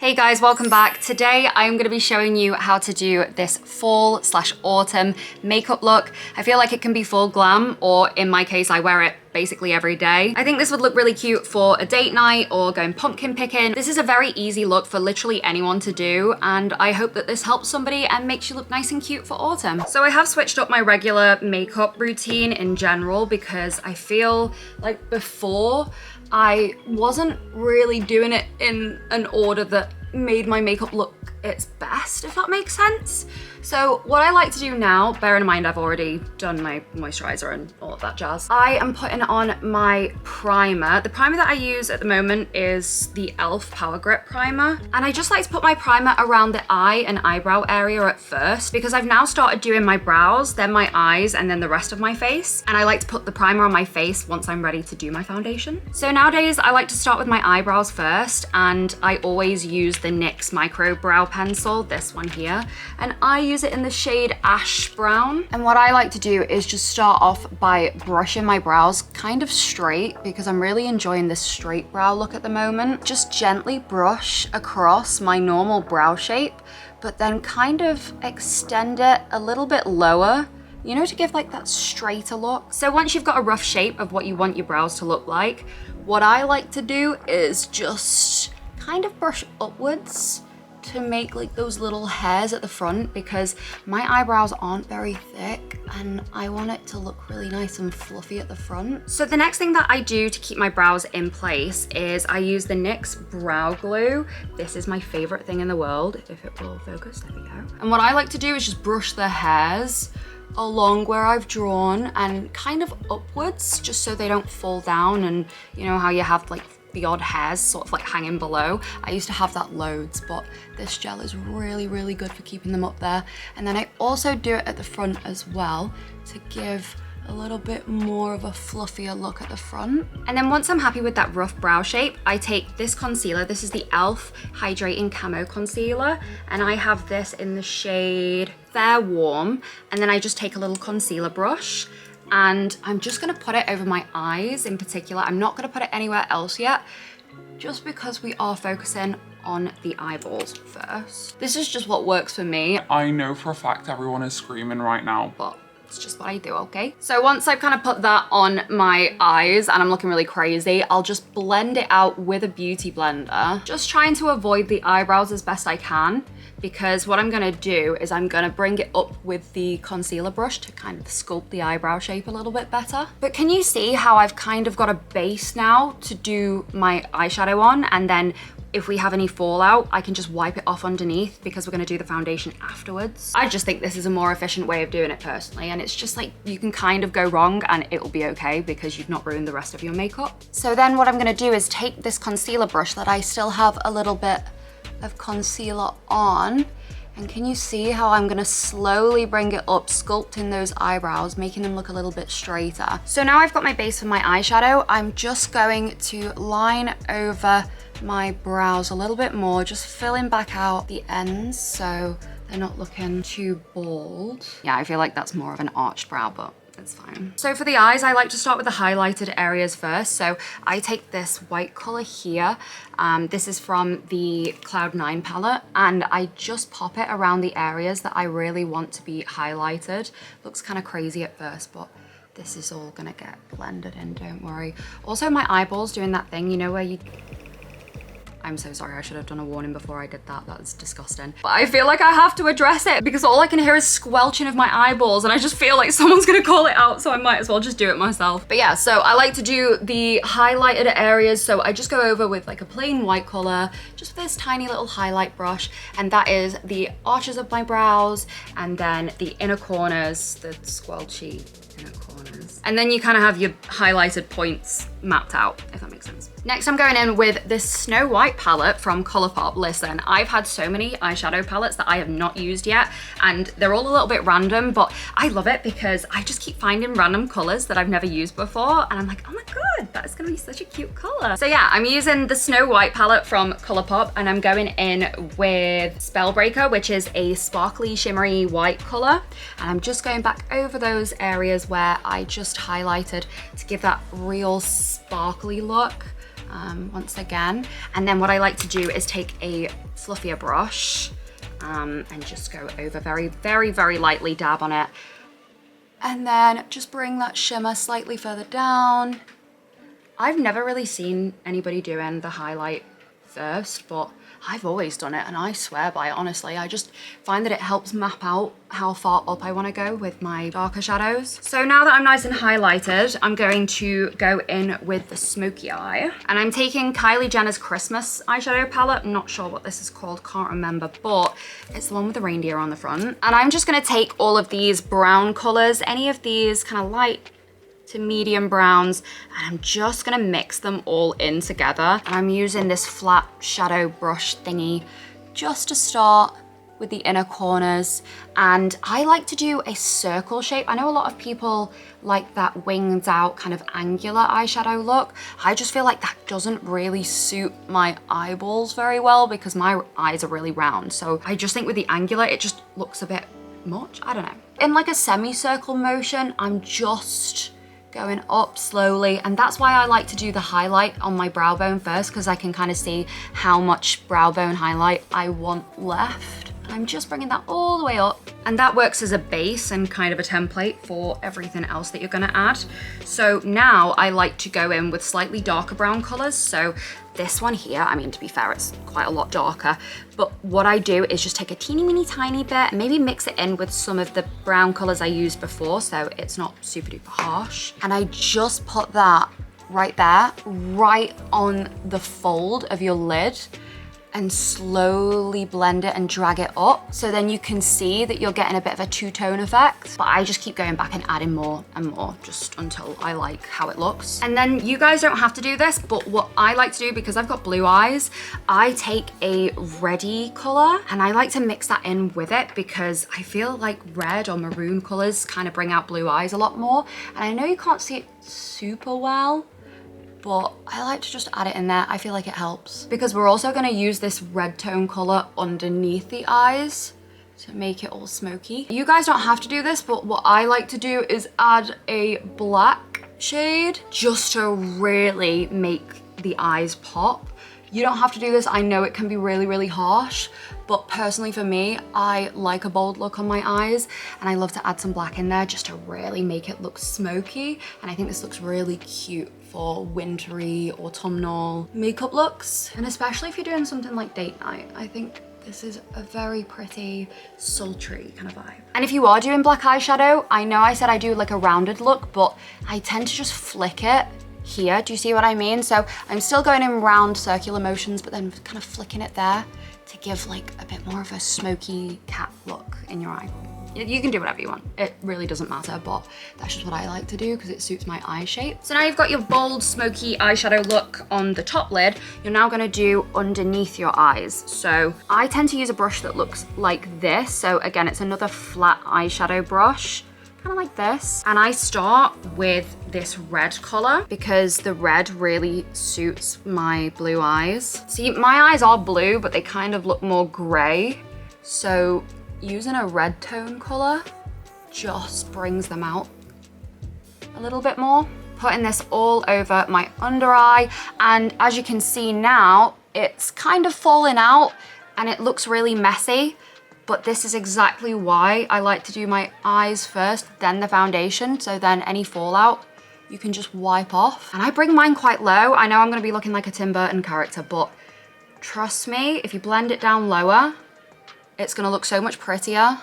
Hey guys, welcome back. Today I'm going to be showing you how to do this fall/autumn makeup look. I feel like it can be full glam, or in my case, I wear it basically every day. I think this would look really cute for a date night or going pumpkin picking. This is a very easy look for literally anyone to do, and I hope that this helps somebody and makes you look nice and cute for autumn. So I have switched up my regular makeup routine in general because I feel like before I wasn't really doing it in an order that made my makeup look its best, if that makes sense. So what I like to do now, bear in mind I've already done my moisturizer and all of that jazz, I am putting on my primer. The primer that I use at the moment is the e.l.f. Power Grip Primer. And I just like to put my primer around the eye and eyebrow area at first because I've now started doing my brows, then my eyes, and then the rest of my face. And I like to put the primer on my face once I'm ready to do my foundation. So nowadays I like to start with my eyebrows first, and I always use the NYX Micro Brow Pencil, this one here. And I use it in the shade Ash Brown. And what I like to do is just start off by brushing my brows kind of straight because I'm really enjoying this straight brow look at the moment. Just gently brush across my normal brow shape, but then kind of extend it a little bit lower, you know, to give like that straighter look. So once you've got a rough shape of what you want your brows to look like, what I like to do is just kind of brush upwards to make like those little hairs at the front because my eyebrows aren't very thick and I want it to look really nice and fluffy at the front. So the next thing that I do to keep my brows in place is I use the NYX Brow Glue. This is my favorite thing in the world, if it will focus, there we go. And what I like to do is just brush the hairs along where I've drawn and kind of upwards just so they don't fall down, and you know how you have like the odd hairs sort of like hanging below. I used to have that loads, but this gel is really good for keeping them up there. And then I also do it at the front as well to give a little bit more of a fluffier look at the front. And then once I'm happy with that rough brow shape, I take this concealer. This is the e.l.f. Hydrating Camo Concealer, and I have this in the shade Fair Warm. And then I just take a little concealer brush and I'm just gonna put it over my eyes in particular. I'm not gonna put it anywhere else yet, just because we are focusing on the eyeballs first. This is just what works for me. I know for a fact everyone is screaming right now, but it's just what I do, okay? So once I've kind of put that on my eyes and I'm looking really crazy, I'll just blend it out with a beauty blender. Just trying to avoid the eyebrows as best I can, because what I'm gonna do is I'm gonna bring it up with the concealer brush to kind of sculpt the eyebrow shape a little bit better. But can you see how I've kind of got a base now to do my eyeshadow on, and then if we have any fallout, I can just wipe it off underneath because we're gonna do the foundation afterwards. I just think this is a more efficient way of doing it personally, and it's just like you can kind of go wrong and it will be okay because you've not ruined the rest of your makeup. So then what I'm gonna do is take this concealer brush that I still have a little bit of concealer on, and can you see how I'm gonna slowly bring it up, sculpting those eyebrows, making them look a little bit straighter. So now I've got my base for my eyeshadow, I'm just going to line over my brows a little bit more, just filling back out the ends so they're not looking too bald. Yeah, I feel like that's more of an arched brow, but it's fine. So for the eyes, I like to start with the highlighted areas first. So I take this white color here. This is from the Cloud 9 palette, and I just pop it around the areas that I really want to be highlighted. Looks kind of crazy at first, but this is all gonna get blended in, don't worry. Also, my eyeballs doing that thing, you know, where you... I'm so sorry, I should have done a warning before I did that. That was disgusting. But I feel like I have to address it because all I can hear is squelching of my eyeballs, and I just feel like someone's gonna call it out, so I might as well just do it myself. But yeah, so I like to do the highlighted areas, so I just go over with like a plain white color, just with this tiny little highlight brush, and that is the arches of my brows, and then the inner corners, the squelchy inner corners. And then you kind of have your highlighted points mapped out, if that makes sense. Next, I'm going in with this Snow White palette from Colourpop. Listen, I've had so many eyeshadow palettes that I have not used yet, and they're all a little bit random, but I love it because I just keep finding random colors that I've never used before, and I'm like, oh my god, that is gonna be such a cute color. So yeah, I'm using the Snow White palette from Colourpop, and I'm going in with Spellbreaker, which is a sparkly, shimmery white color, and I'm just going back over those areas where I just highlighted to give that real sparkly look. once again. And then what I like to do is take a fluffier brush and just go over very, very, very lightly, dab on it. And then just bring that shimmer slightly further down. I've never really seen anybody doing the highlight first, but I've always done it and I swear by it, honestly. I just find that it helps map out how far up I want to go with my darker shadows. So now that I'm nice and highlighted, I'm going to go in with the smoky eye. And I'm taking Kylie Jenner's Christmas eyeshadow palette. I'm not sure what this is called, can't remember, but it's the one with the reindeer on the front. And I'm just gonna take all of these brown colors, any of these kind of light to medium browns, and I'm just gonna mix them all in together. And I'm using this flat shadow brush thingy just to start with the inner corners. And I like to do a circle shape. I know a lot of people like that winged out kind of angular eyeshadow look. I just feel like that doesn't really suit my eyeballs very well because my eyes are really round. So I just think with the angular, it just looks a bit much, I don't know. In like a semicircle motion, I'm just going up slowly, and that's why I like to do the highlight on my brow bone first, because I can kind of see how much brow bone highlight I want left. I'm just bringing that all the way up, and that works as a base and kind of a template for everything else that you're gonna add. So now I like to go in with slightly darker brown colors. So this one here, I mean, to be fair, it's quite a lot darker, but what I do is just take a teeny tiny bit and maybe mix it in with some of the brown colors I used before, so it's not super duper harsh. And I just put that right there, right on the fold of your lid, and slowly blend it and drag it up. So then you can see that you're getting a bit of a two-tone effect. But I just keep going back and adding more and more just until I like how it looks. And then you guys don't have to do this, but what I like to do, because I've got blue eyes, I take a reddy color and I like to mix that in with it because I feel like red or maroon colors kind of bring out blue eyes a lot more. And I know you can't see it super well, but I like to just add it in there. I feel like it helps. Because we're also gonna use this red tone color underneath the eyes to make it all smoky. You guys don't have to do this, but what I like to do is add a black shade just to really make the eyes pop. You don't have to do this. I know it can be really harsh, but personally for me, I like a bold look on my eyes and I love to add some black in there just to really make it look smoky. And I think this looks really cute for wintry, autumnal makeup looks. And especially if you're doing something like date night, I think this is a very pretty, sultry kind of vibe. And if you are doing black eyeshadow, I know I said I do like a rounded look, but I tend to just flick it here. Do you see what I mean? So I'm still going in round circular motions, but then kind of flicking it there to give like a bit more of a smoky cat look in your eye. You can do whatever you want. It really doesn't matter, but that's just what I like to do because it suits my eye shape. So now you've got your bold, smoky eyeshadow look on the top lid. You're now gonna do underneath your eyes. So I tend to use a brush that looks like this. So again, it's another flat eyeshadow brush, kind of like this. And I start with this red color because the red really suits my blue eyes. See, my eyes are blue, but they kind of look more gray. So using a red tone color just brings them out a little bit more. Putting this all over my under eye, and as you can see now, it's kind of falling out and it looks really messy, but this is exactly why I like to do my eyes first, then the foundation, so then any fallout you can just wipe off. And I bring mine quite low. I know I'm gonna be looking like a Tim Burton character, but trust me, if you blend it down lower, it's gonna look so much prettier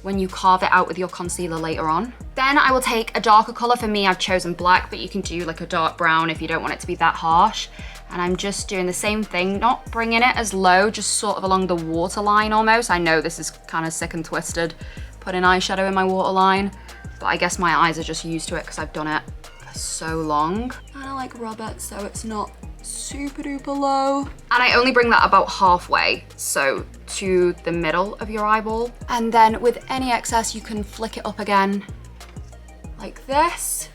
when you carve it out with your concealer later on. Then I will take a darker color. For me, I've chosen black, but you can do like a dark brown if you don't want it to be that harsh. And I'm just doing the same thing, not bringing it as low, just sort of along the waterline almost. I know this is kind of sick and twisted, putting eyeshadow in my waterline, but I guess my eyes are just used to it because I've done it for so long. Kind of like rub it so it's not super duper low. And I only bring that about halfway, so to the middle of your eyeball. And then with any excess, you can flick it up again like this,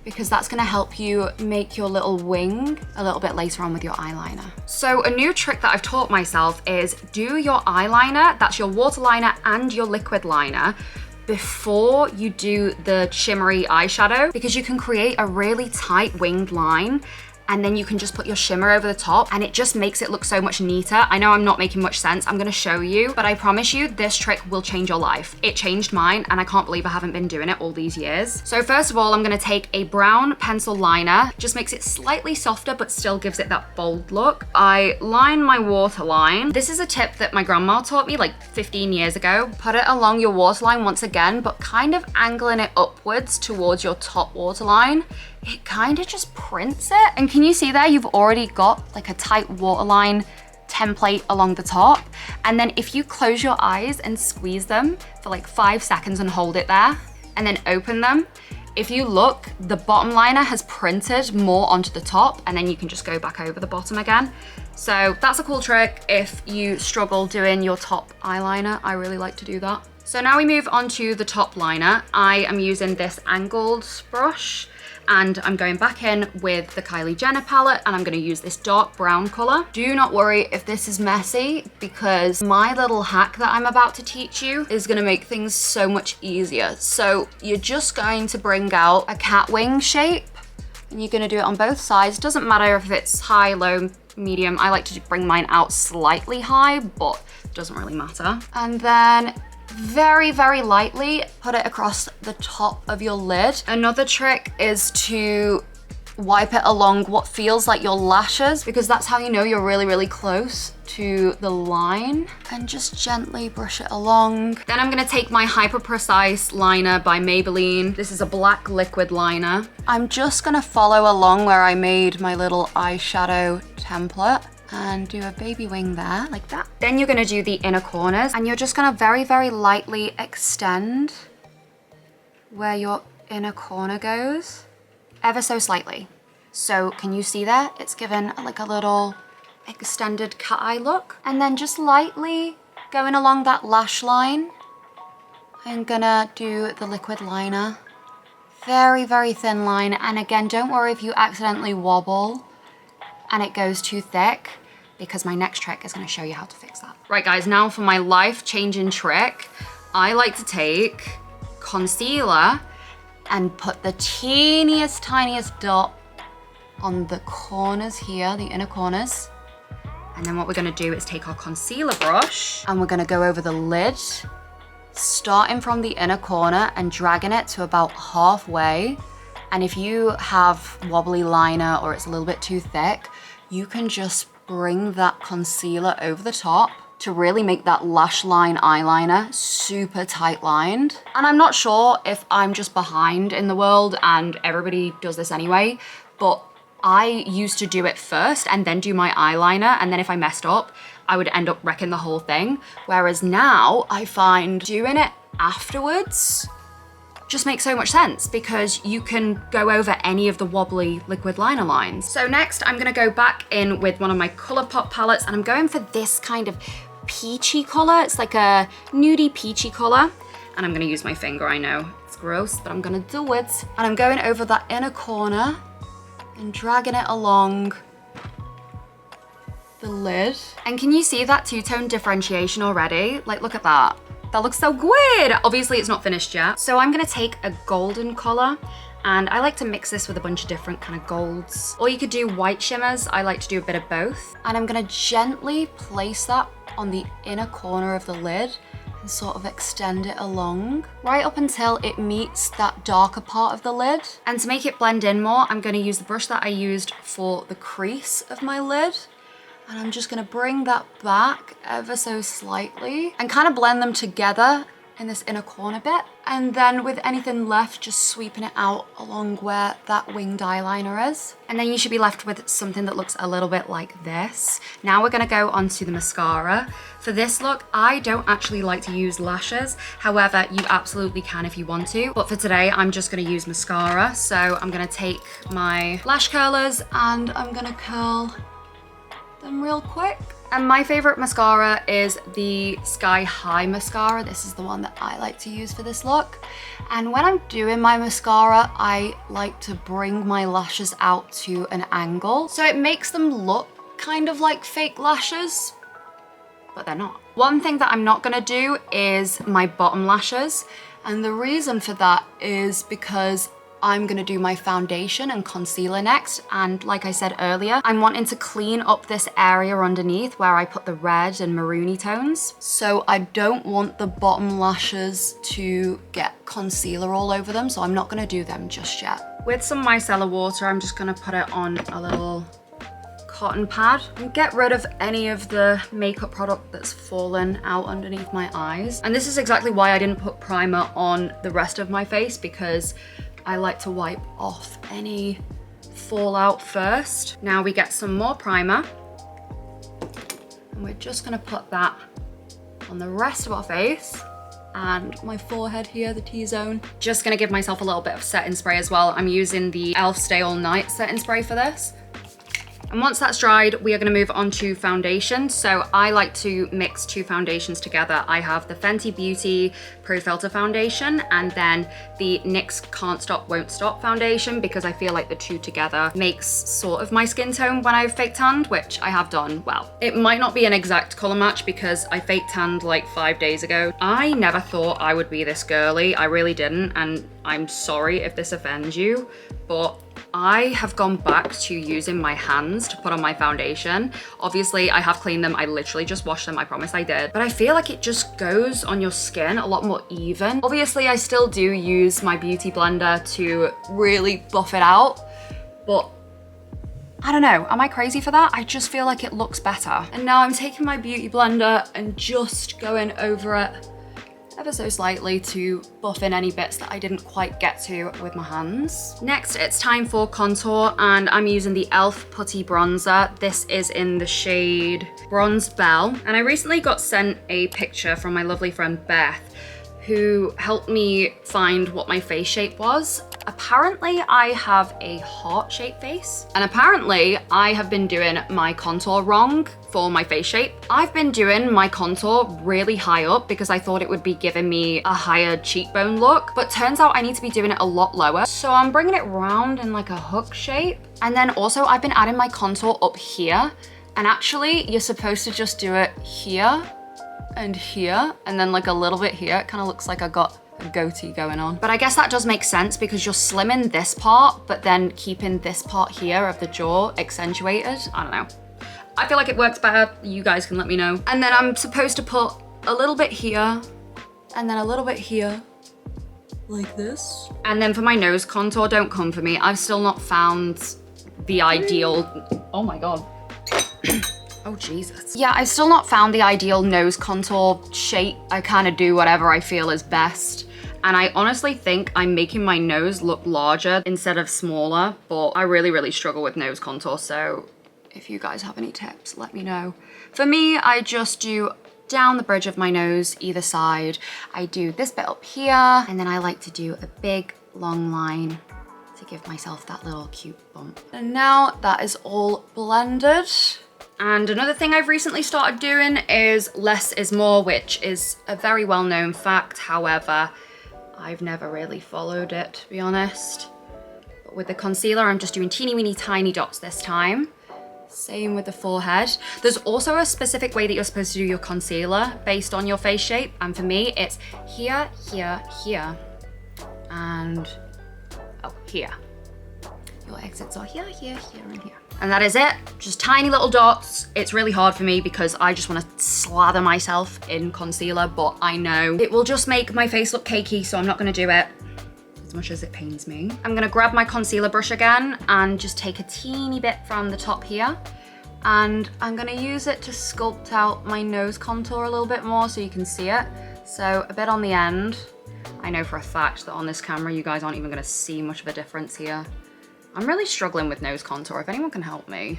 because that's gonna help you make your little wing a little bit later on with your eyeliner. So a new trick that I've taught myself is do your eyeliner, that's your waterliner and your liquid liner, before you do the shimmery eyeshadow, because you can create a really tight winged line and then you can just put your shimmer over the top and it just makes it look so much neater. I know I'm not making much sense. I'm gonna show you, but I promise you this trick will change your life. It changed mine and I can't believe I haven't been doing it all these years. So first of all, I'm gonna take a brown pencil liner, just makes it slightly softer but still gives it that bold look. I line my waterline. This is a tip that my grandma taught me like 15 years ago. Put it along your waterline once again, but kind of angling it upwards towards your top waterline. It kind of just prints it. And can you see there, you've already got like a tight waterline template along the top. And then if you close your eyes and squeeze them for like 5 seconds and hold it there, and then open them, if you look, the bottom liner has printed more onto the top, and then you can just go back over the bottom again. So that's a cool trick if you struggle doing your top eyeliner. I really like to do that. So now we move on to the top liner. I am using this angled brush, and I'm going back in with the Kylie Jenner palette, and I'm gonna use this dark brown color. Do not worry if this is messy, because my little hack that I'm about to teach you is gonna make things so much easier. So you're just going to bring out a cat wing shape, and you're gonna do it on both sides. Doesn't matter if it's high, low, medium. I like to bring mine out slightly high, but it doesn't really matter. And then very, very lightly put it across the top of your lid. Another trick is to wipe it along what feels like your lashes, because that's how you know you're really, really close to the line, and just gently brush it along. Then I'm gonna take my Hyper Precise liner by Maybelline. This is a black liquid liner. I'm just gonna follow along where I made my little eyeshadow template and do a baby wing there, like that. Then you're gonna do the inner corners, and you're just gonna very, very lightly extend where your inner corner goes, ever so slightly. So can you see there? It's given like a little extended cat eye look. And then just lightly going along that lash line, I'm gonna do the liquid liner. Very, very thin line. And again, don't worry if you accidentally wobble and it goes too thick, because my next trick is gonna show you how to fix that. Right guys, now for my life-changing trick. I like to take concealer and put the teeniest, tiniest dot on the corners here, the inner corners. And then what we're gonna do is take our concealer brush and we're gonna go over the lid, starting from the inner corner and dragging it to about halfway. And if you have wobbly liner or it's a little bit too thick, you can just bring that concealer over the top to really make that lash line eyeliner super tight lined. And I'm not sure if I'm just behind in the world and everybody does this anyway, but I used to do it first and then do my eyeliner, and then if I messed up, I would end up wrecking the whole thing. Whereas now I find doing it afterwards just makes so much sense, because you can go over any of the wobbly liquid liner lines. So next I'm gonna go back in with one of my ColourPop palettes, and I'm going for this kind of peachy color. It's like a nudie peachy color. And I'm gonna use my finger, I know it's gross, but I'm gonna do it. And I'm going over that inner corner and dragging it along the lid. And can you see that two-tone differentiation already? Like, look at that. That looks so good. Obviously it's not finished yet. So I'm gonna take a golden color, and I like to mix this with a bunch of different kind of golds. Or you could do white shimmers. I like to do a bit of both. And I'm gonna gently place that on the inner corner of the lid and sort of extend it along right up until it meets that darker part of the lid. And to make it blend in more, I'm gonna use the brush that I used for the crease of my lid. And I'm just gonna bring that back ever so slightly and kind of blend them together in this inner corner bit. And then with anything left, just sweeping it out along where that winged eyeliner is. And then you should be left with something that looks a little bit like this. Now we're gonna go onto the mascara. For this look, I don't actually like to use lashes. However, you absolutely can if you want to. But for today, I'm just gonna use mascara. So I'm gonna take my lash curlers and I'm gonna curl them real quick. And my favorite mascara is the Sky High mascara. This is the one that I like to use for this look. And when I'm doing my mascara, I like to bring my lashes out to an angle, so it makes them look kind of like fake lashes, but they're not. One thing that I'm not gonna do is my bottom lashes. And the reason for that is because I'm gonna do my foundation and concealer next. And like I said earlier, I'm wanting to clean up this area underneath where I put the red and maroony tones. So I don't want the bottom lashes to get concealer all over them, so I'm not gonna do them just yet. With some micellar water, I'm just gonna put it on a little cotton pad and get rid of any of the makeup product that's fallen out underneath my eyes. And this is exactly why I didn't put primer on the rest of my face, because I like to wipe off any fallout first. Now we get some more primer and we're just gonna put that on the rest of our face and my forehead here, the T-zone. Just gonna give myself a little bit of setting spray as well. I'm using the e.l.f. Stay All Night setting spray for this. And once that's dried, we are gonna move on to foundation. So I like to mix two foundations together. I have the Fenty Beauty Pro Filter foundation and then the NYX Can't Stop Won't Stop foundation, because I feel like the two together makes sort of my skin tone when I've fake tanned, which I have done well. It might not be an exact color match because I fake tanned like 5 days ago. I never thought I would be this girly. I really didn't, and I'm sorry if this offends you, but I have gone back to using my hands to put on my foundation. Obviously, I have cleaned them. I literally just washed them. I promise I did. But I feel like it just goes on your skin a lot more even. Obviously, I still do use my beauty blender to really buff it out, but I don't know, am I crazy for that? I just feel like it looks better. And now I'm taking my beauty blender and just going over it ever so slightly to buff in any bits that I didn't quite get to with my hands. Next, it's time for contour, and I'm using the e.l.f. Putty Bronzer. This is in the shade Bronze Belle. And I recently got sent a picture from my lovely friend Beth, who helped me find what my face shape was. Apparently I have a heart-shaped face, and apparently I have been doing my contour wrong for my face shape. I've been doing my contour really high up because I thought it would be giving me a higher cheekbone look, but turns out I need to be doing it a lot lower. So I'm bringing it round in like a hook shape. And then also I've been adding my contour up here, and actually you're supposed to just do it here and here, and then like a little bit here. It kind of looks like I got a goatee going on. But I guess that does make sense because you're slimming this part, but then keeping this part here of the jaw accentuated. I don't know. I feel like it works better. You guys can let me know. And then I'm supposed to put a little bit here and then a little bit here, like this. And then for my nose contour, don't come for me. I've still not found the ideal, oh my God. Oh, Jesus. Yeah, I've still not found the ideal nose contour shape. I kind of do whatever I feel is best. And I honestly think I'm making my nose look larger instead of smaller, but I really, really struggle with nose contour. So if you guys have any tips, let me know. For me, I just do down the bridge of my nose, either side. I do this bit up here, and then I like to do a big long line to give myself that little cute bump. And now that is all blended. And another thing I've recently started doing is less is more, which is a very well-known fact. However, I've never really followed it, to be honest. But with the concealer, I'm just doing teeny weeny tiny dots this time. Same with the forehead. There's also a specific way that you're supposed to do your concealer based on your face shape. And for me, it's here, here, here, and oh, here. Your exits are here, here, here, and here. And that is it, just tiny little dots. It's really hard for me because I just wanna slather myself in concealer, but I know it will just make my face look cakey, so I'm not gonna do it as much as it pains me. I'm gonna grab my concealer brush again and just take a teeny bit from the top here. And I'm gonna use it to sculpt out my nose contour a little bit more so you can see it. So a bit on the end. I know for a fact that on this camera, you guys aren't even gonna see much of a difference here. I'm really struggling with nose contour. If anyone can help me,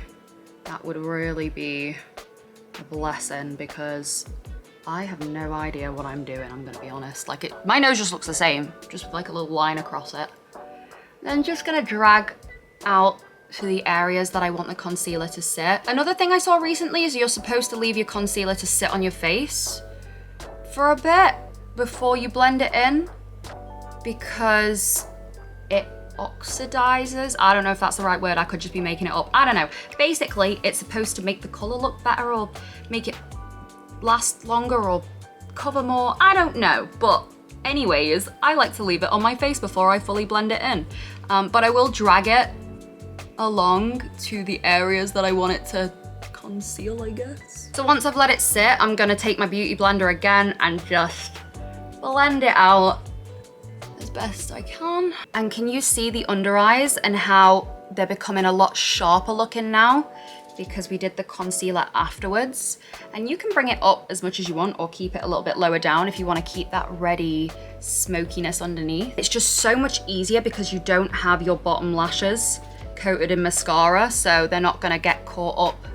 that would really be a blessing because I have no idea what I'm doing, I'm gonna be honest. Like my nose just looks the same, just with like a little line across it. Then just gonna drag out to the areas that I want the concealer to sit. Another thing I saw recently is you're supposed to leave your concealer to sit on your face for a bit before you blend it in because it oxidizes. I don't know if that's the right word. I could just be making it up. I don't know. Basically, it's supposed to make the color look better or make it last longer or cover more. I don't know, but Anyways, I like to leave it on my face before I fully blend it in. But I will drag it along to the areas that I want it to conceal, I guess. So once I've let it sit, I'm gonna take my beauty blender again and just blend it out as best I can. And can you see the under eyes and how they're becoming a lot sharper looking now? Because we did the concealer afterwards. And you can bring it up as much as you want or keep it a little bit lower down if you want to keep that ready smokiness underneath. It's just so much easier because you don't have your bottom lashes coated in mascara, so they're not gonna get caught up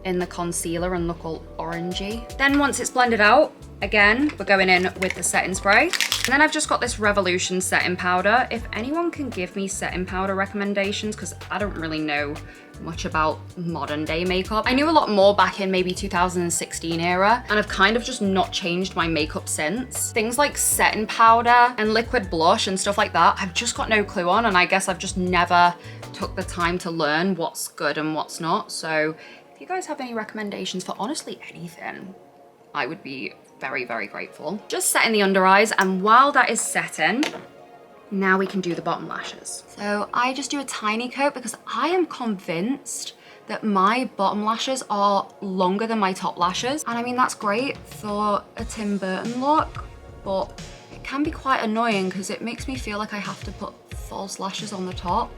in the concealer and look all orangey. Then once it's blended out, again, we're going in with the setting spray. And then I've just got this Revolution setting powder. If anyone can give me setting powder recommendations, because I don't really know much about modern day makeup. I knew a lot more back in maybe 2016 era, and I've kind of just not changed my makeup since. Things like setting powder and liquid blush and stuff like that, I've just got no clue on, and I guess I've just never took the time to learn what's good and what's not. So if you guys have any recommendations for honestly anything, I would be very, very grateful. Just setting the under eyes, and while that is setting, now we can do the bottom lashes. So I just do a tiny coat because I am convinced that my bottom lashes are longer than my top lashes. And I mean, that's great for a Tim Burton look, but it can be quite annoying because it makes me feel like I have to put false lashes on the top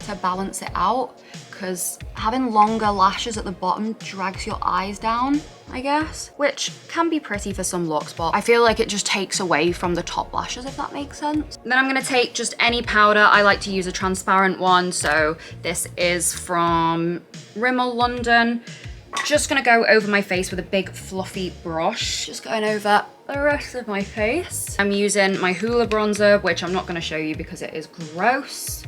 to balance it out, because having longer lashes at the bottom drags your eyes down, I guess, which can be pretty for some looks, but I feel like it just takes away from the top lashes, if that makes sense. Then I'm gonna take just any powder. I like to use a transparent one, so this is from Rimmel London. Just gonna go over my face with a big fluffy brush, just going over the rest of my face. I'm using my Hoola bronzer, which I'm not gonna show you because it is gross.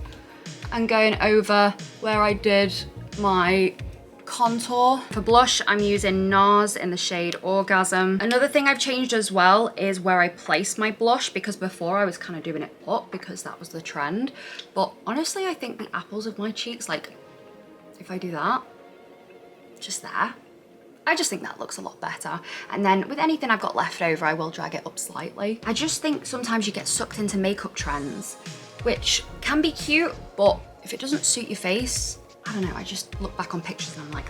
And going over where I did my contour. For blush, I'm using NARS in the shade Orgasm. Another thing I've changed as well is where I place my blush, because before I was kind of doing it up because that was the trend. But honestly, I think the apples of my cheeks, like if I do that, just there, I just think that looks a lot better. And then with anything I've got left over, I will drag it up slightly. I just think sometimes you get sucked into makeup trends, which can be cute, but if it doesn't suit your face, I don't know, I just look back on pictures and I'm like,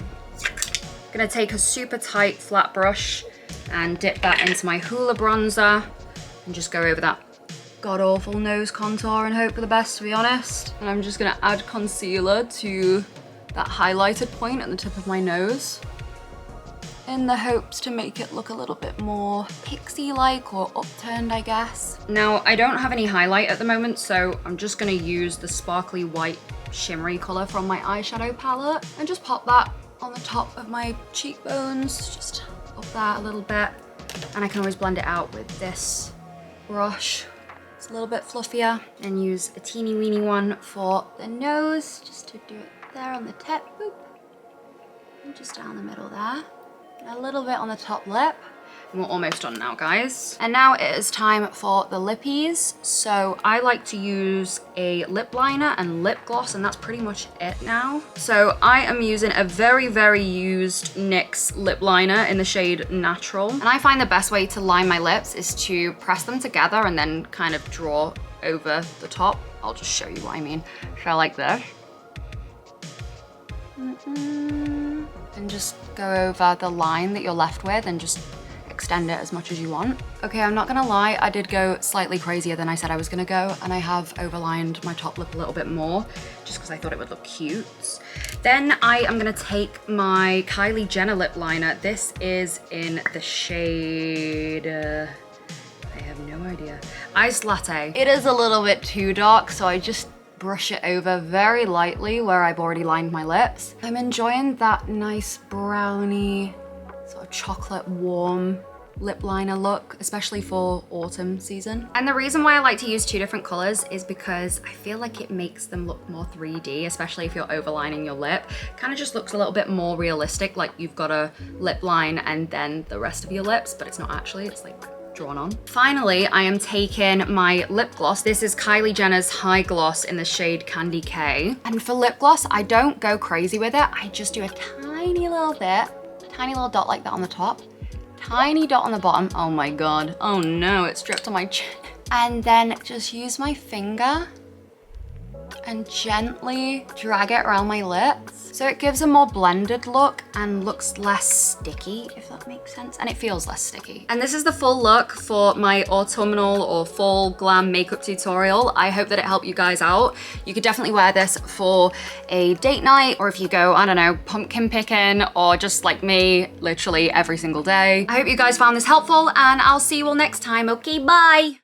gonna take a super tight flat brush and dip that into my Hoola bronzer and just go over that god-awful nose contour and hope for the best, to be honest. And I'm just gonna add concealer to that highlighted point at the tip of my nose in the hopes to make it look a little bit more pixie-like or upturned, I guess. Now, I don't have any highlight at the moment, so I'm just gonna use the sparkly white shimmery color from my eyeshadow palette and just pop that on the top of my cheekbones, just up there a little bit. And I can always blend it out with this brush. It's a little bit fluffier, and use a teeny weeny one for the nose, just to do it there on the tip, boop, and just down the middle there. A little bit on the top lip. And we're almost done now, guys. And now it is time for the lippies. So I like to use a lip liner and lip gloss, and that's pretty much it now. So I am using a very, very used NYX lip liner in the shade Natural. And I find the best way to line my lips is to press them together and then kind of draw over the top. I'll just show you what I mean. So like this. And just go over the line that you're left with and just extend it as much as you want. Okay, I'm not gonna lie, I did go slightly crazier than I said I was gonna go, and I have overlined my top lip a little bit more just because I thought it would look cute. Then I am gonna take my Kylie Jenner lip liner. This is in the shade, I have no idea, Iced Latte. It is a little bit too dark, so I just brush it over very lightly where I've already lined my lips. I'm enjoying that nice brownie, sort of chocolate warm lip liner look, especially for autumn season. And the reason why I like to use two different colors is because I feel like it makes them look more 3D, especially if you're overlining your lip. Kind of just looks a little bit more realistic, like you've got a lip line and then the rest of your lips, but it's not actually, it's like drawn on. Finally, I am taking my lip gloss. This is Kylie Jenner's High Gloss in the shade Candy K. And for lip gloss, I don't go crazy with it. I just do a tiny little bit, tiny little dot like that on the top, tiny dot on the bottom. Oh my God. Oh no, it's dripped on my chin. and then just use my finger and gently drag it around my lips. So it gives a more blended look and looks less sticky, if that makes sense. And it feels less sticky. And this is the full look for my autumnal or fall glam makeup tutorial. I hope that it helped you guys out. You could definitely wear this for a date night, or if you go, I don't know, pumpkin picking, or just like me, literally every single day. I hope you guys found this helpful, and I'll see you all next time. Okay, bye.